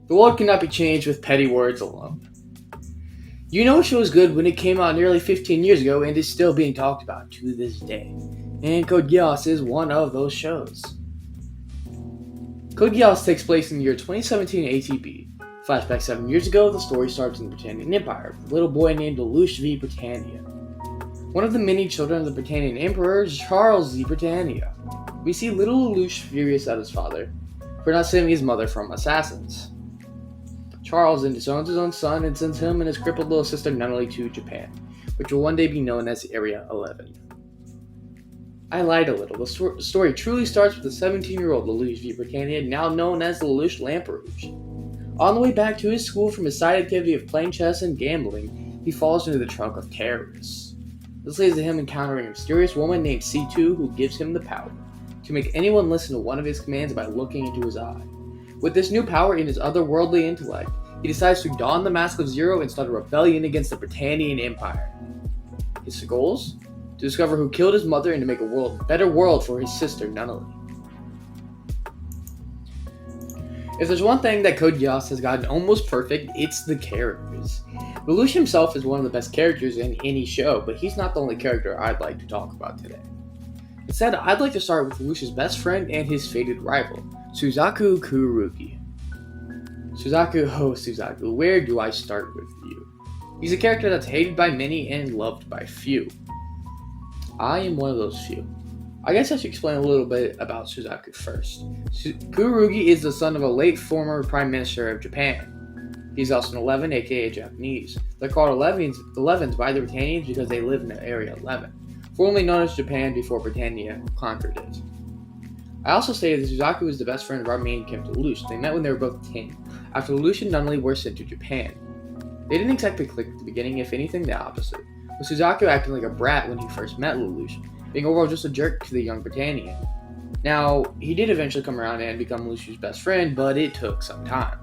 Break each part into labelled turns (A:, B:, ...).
A: The world cannot be changed with petty words alone. You know a show is good when it came out nearly 15 years ago and is still being talked about to this day. And Code Geass is one of those shows. Code Geass takes place in the year 2017 ATB. Flashback 7 years ago, the story starts in the Britannian Empire, with a little boy named Lelouch V. Britannia. One of the many children of the Britannian Emperor is Charles V. Britannia. We see little Lelouch furious at his father for not saving his mother from assassins. Charles then disowns his own son and sends him and his crippled little sister Nunnally to Japan, which will one day be known as Area 11. I lied a little. The story truly starts with the 17-year-old Lelouch V. Britannia, now known as Lelouch Lamperouge. On the way back to his school from his side activity of playing chess and gambling, he falls into the trunk of terrorists. This leads to him encountering a mysterious woman named C2 who gives him the power to make anyone listen to one of his commands by looking into his eye. With this new power in his otherworldly intellect, he decides to don the Mask of Zero and start a rebellion against the Britannian Empire. His goals? To discover who killed his mother and to make a better world for his sister Nunnally. If there's one thing that Code Geass has gotten almost perfect, it's the characters. Lelouch himself is one of the best characters in any show, but he's not the only character I'd like to talk about today. Instead, I'd like to start with Lelouch's best friend and his fated rival, Suzaku Kurugi. Suzaku, where do I start with you? He's a character that's hated by many and loved by few. I am one of those few. I guess I should explain a little bit about Suzaku first. Kurugi is the son of a late former Prime Minister of Japan. He's also an 11, aka Japanese. They're called 11s by the Britannians because they live in Area 11, formerly known as Japan before Britannia conquered it. I also stated that Suzaku is the best friend of our main character Lelouch. They met when they were both 10, after Lelouch and Nunnally were sent to Japan. They didn't exactly click at the beginning, if anything the opposite, with Suzaku acting like a brat when he first met Lelouch, being overall just a jerk to the young Britannian. Now, he did eventually come around and become Lelouch's best friend, but it took some time.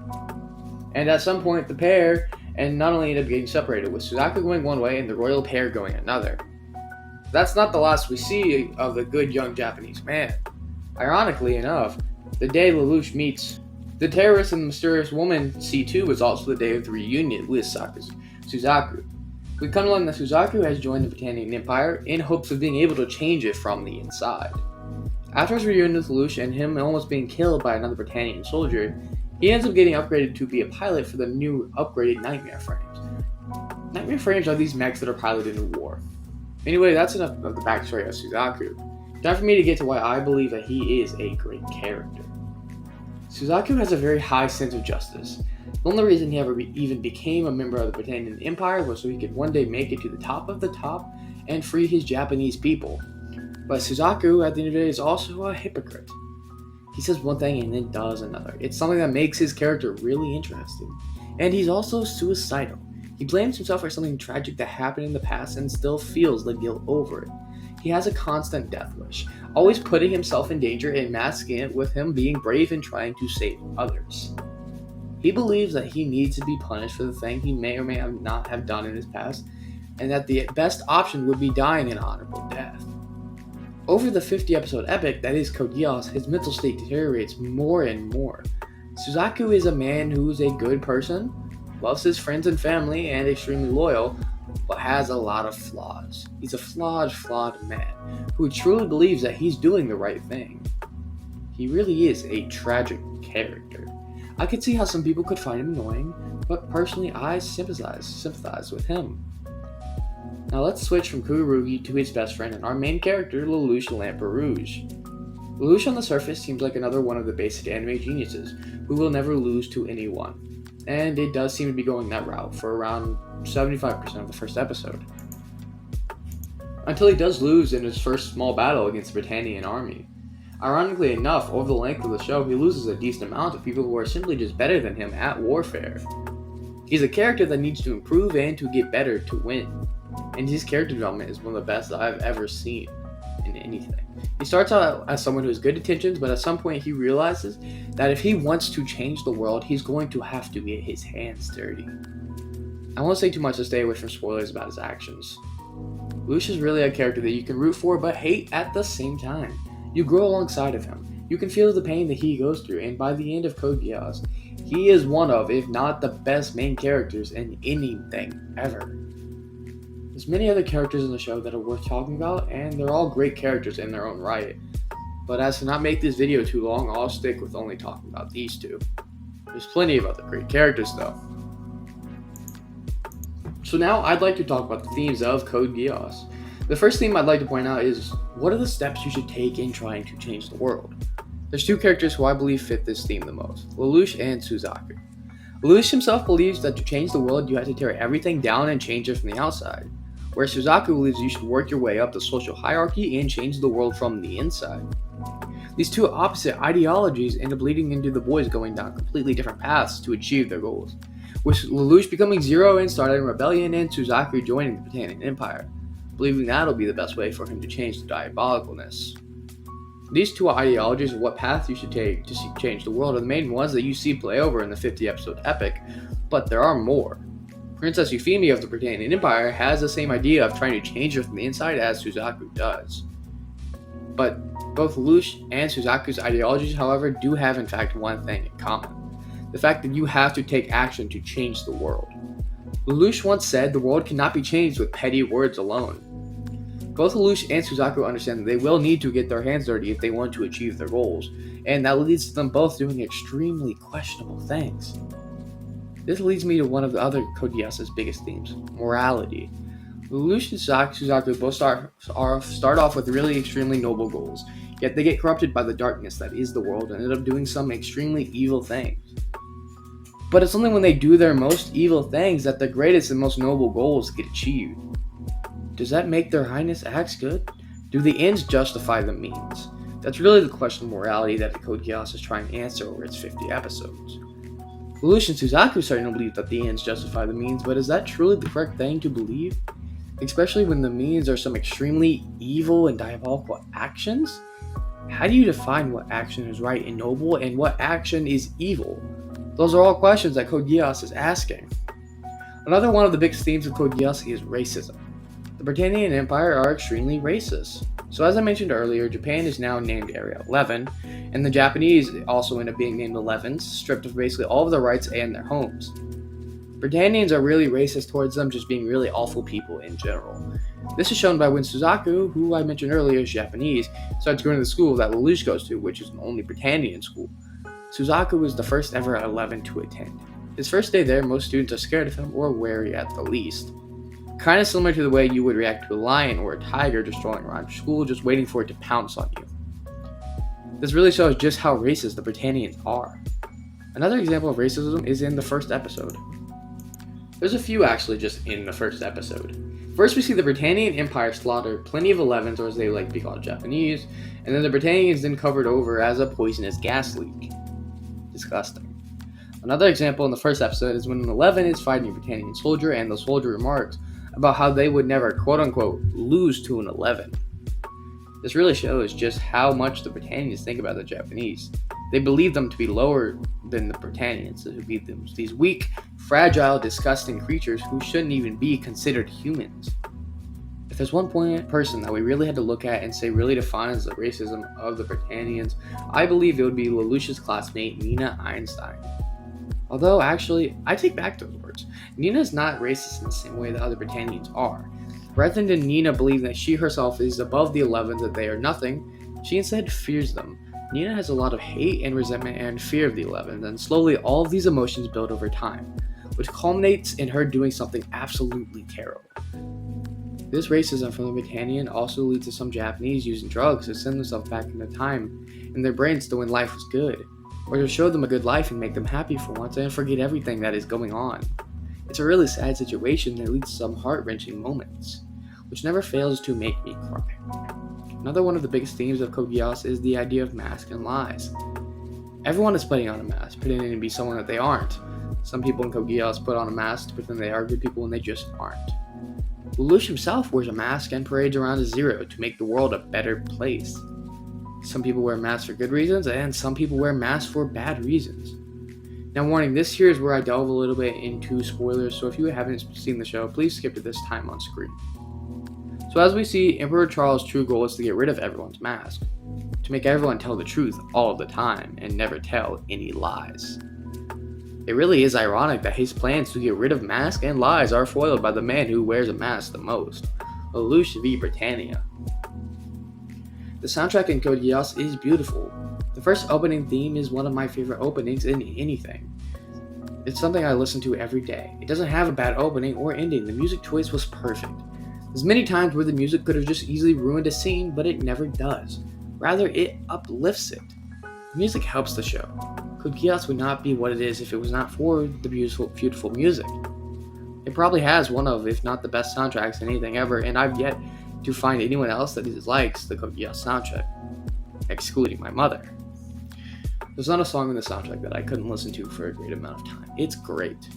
A: And at some point, the pair and Nunnally ended up getting separated, with Suzaku going one way and the royal pair going another. That's not the last we see of the good young Japanese man. Ironically enough, the day Lelouch meets the terrorist and mysterious woman C2 was also the day of the reunion with Suzaku. We come to learn that Suzaku has joined the Britannian Empire in hopes of being able to change it from the inside. After his reunion with Lelouch and him almost being killed by another Britannian soldier, he ends up getting upgraded to be a pilot for the new upgraded Nightmare Frames. Nightmare Frames are these mechs that are piloted in war. Anyway, that's enough of the backstory of Suzaku. Time for me to get to why I believe that he is a great character. Suzaku has a very high sense of justice. The only reason he ever even became a member of the Britannian Empire was so he could one day make it to the top of the top and free his Japanese people. But Suzaku, at the end of the day, is also a hypocrite. He says one thing and then does another. It's something that makes his character really interesting. And he's also suicidal. He blames himself for something tragic that happened in the past and still feels the guilt over it. He has a constant death wish, always putting himself in danger and masking it with him being brave and trying to save others. He believes that he needs to be punished for the thing he may or may not have done in his past, and that the best option would be dying an honorable death. Over the 50-episode epic that is Code Geass, his mental state deteriorates more and more. Suzaku is a man who is a good person, loves his friends and family, and extremely loyal, but has a lot of flaws. He's a flawed man who truly believes that he's doing the right thing. He really is a tragic character. I could see how some people could find him annoying, but personally I sympathize with him. Now let's switch from Kurugi to his best friend and our main character, Lelouch Lamperouge. Lelouch on the surface seems like another one of the basic anime geniuses who will never lose to anyone, and it does seem to be going that route for around 75% of the first episode. Until he does lose in his first small battle against the Britannian army. Ironically enough, over the length of the show, he loses a decent amount of people who are simply just better than him at warfare. He's a character that needs to improve and to get better to win, and his character development is one of the best I've ever seen in anything. He starts out as someone who has good intentions, but at some point he realizes that if he wants to change the world, he's going to have to get his hands dirty. I won't say too much to stay away from spoilers about his actions. Lelouch is really a character that you can root for but hate at the same time. You grow alongside of him. You can feel the pain that he goes through, and by the end of Code Geass, He is one of, if not the best main characters in anything ever. There's many other characters in the show that are worth talking about, and they're all great characters in their own right. But as to not make this video too long, I'll stick with only talking about these two. There's plenty of other great characters though. So now I'd like to talk about the themes of Code Geass. The first theme I'd like to point out is, what are the steps you should take in trying to change the world? There's two characters who I believe fit this theme the most, Lelouch and Suzaku. Lelouch himself believes that to change the world you have to tear everything down and change it from the outside, whereas Suzaku believes you should work your way up the social hierarchy and change the world from the inside. These two opposite ideologies end up leading into the boys going down completely different paths to achieve their goals, with Lelouch becoming Zero and starting a rebellion and Suzaku joining the Britannian Empire, believing that'll be the best way for him to change the diabolicalness. These two ideologies of what path you should take to change the world are the main ones that you see play over in the 50-episode epic, but there are more. Princess Euphemia of the Britannian Empire has the same idea of trying to change it from the inside as Suzaku does. But both Lelouch and Suzaku's ideologies, however, do have in fact one thing in common: the fact that you have to take action to change the world. Lelouch once said the world cannot be changed with petty words alone. Both Lelouch and Suzaku understand that they will need to get their hands dirty if they want to achieve their goals, and that leads to them both doing extremely questionable things. This leads me to one of the other Code Geass's biggest themes, morality. Lelouch and Suzaku both start off with really extremely noble goals, yet they get corrupted by the darkness that is the world and end up doing some extremely evil things. But it's only when they do their most evil things that the greatest and most noble goals get achieved. Does that make their highness acts good? Do the ends justify the means? That's really the question of morality that the Code Geass is trying to answer over its 50 episodes. Lelouch and Suzaku certainly believe that the ends justify the means, but is that truly the correct thing to believe? Especially when the means are some extremely evil and diabolical actions? How do you define what action is right and noble and what action is evil? Those are all questions that Code Geass is asking. Another one of the big themes of Code Geass is racism. The Britannian Empire are extremely racist. So as I mentioned earlier, Japan is now named Area 11, and the Japanese also end up being named 11s, stripped of basically all of their rights and their homes. Britannians are really racist towards them, just being really awful people in general. This is shown by when Suzaku, who I mentioned earlier is Japanese, starts going to the school that Lelouch goes to, which is an only Britannian school. Suzaku was the first ever 11 to attend. His first day there, most students are scared of him or wary at the least. Kind of similar to the way you would react to a lion or a tiger just strolling around your school, just waiting for it to pounce on you. This really shows just how racist the Britannians are. Another example of racism is in the first episode. There's a few actually just in the first episode. First we see the Britannian Empire slaughter plenty of 11s, or as they like to be called Japanese, and then the Britannians then covered over as a poisonous gas leak. Disgusting. Another example in the first episode is when an 11 is fighting a Britannian soldier and the soldier remarks about how they would never quote-unquote lose to an 11. This really shows just how much the Britannians think about the Japanese. They believe them to be lower than the Britannians, who beat them, these weak, fragile, disgusting creatures who shouldn't even be considered humans. If there's one person that we really had to look at and say really defines the racism of the Britannians, I believe it would be Lelouch's classmate Nina Einstein. Although, actually, I take back those words. Nina is not racist in the same way that other Britannians are. Rather than Nina believing that she herself is above the 11s, that they are nothing, she instead fears them. Nina has a lot of hate and resentment and fear of the 11s, and slowly all of these emotions build over time, which culminates in her doing something absolutely terrible. This racism from the Britannian also leads to some Japanese using drugs to send themselves back into time in their brains to when life was good, or to show them a good life and make them happy for once and forget everything that is going on. It's a really sad situation that leads to some heart-wrenching moments, which never fails to make me cry. Another one of the biggest themes of Code Geass is the idea of masks and lies. Everyone is putting on a mask, pretending to be someone that they aren't. Some people in Code Geass put on a mask to pretend they are good people when they just aren't. Lelouch himself wears a mask and parades around as Zero to make the world a better place. Some people wear masks for good reasons, and some people wear masks for bad reasons. Now warning, this here is where I delve a little bit into spoilers, so if you haven't seen the show, please skip to this time on screen. So as we see, Emperor Charles' true goal is to get rid of everyone's mask, to make everyone tell the truth all the time and never tell any lies. It really is ironic that his plans to get rid of masks and lies are foiled by the man who wears a mask the most, Lelouch v. Britannia. The soundtrack in Code Geass is beautiful. The first opening theme is one of my favorite openings in anything. It's something I listen to every day. It doesn't have a bad opening or ending. The music choice was perfect. There's many times where the music could have just easily ruined a scene, but it never does. Rather, it uplifts it. The music helps the show. Code Geass would not be what it is if it was not for the beautiful music. It probably has one of, if not the best soundtracks in anything ever, and I've yet to find anyone else that dislikes the Code Geass soundtrack, excluding my mother. There's not a song in the soundtrack that I couldn't listen to for a great amount of time. It's great.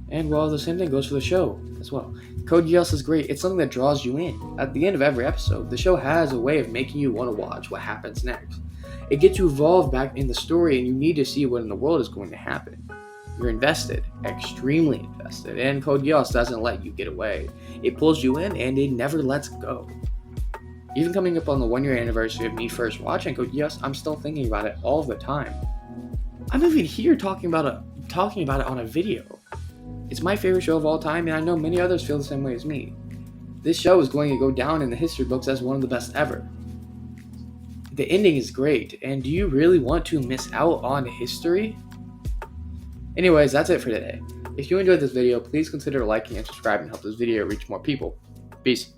A: And well, the same thing goes for the show as well. Code Geass is great. It's something that draws you in. At the end of every episode, the show has a way of making you want to watch what happens next. It gets you involved back in the story, and you need to see what in the world is going to happen. You're invested, extremely invested, and Code Geass doesn't let you get away. It pulls you in, and it never lets go. Even coming up on the 1-year anniversary of me first watching Code Geass, I'm still thinking about it all the time. I'm even here talking about it on a video. It's my favorite show of all time, and I know many others feel the same way as me. This show is going to go down in the history books as one of the best ever. The ending is great, and do you really want to miss out on history? Anyways, that's it for today. If you enjoyed this video, please consider liking and subscribing to help this video reach more people. Peace.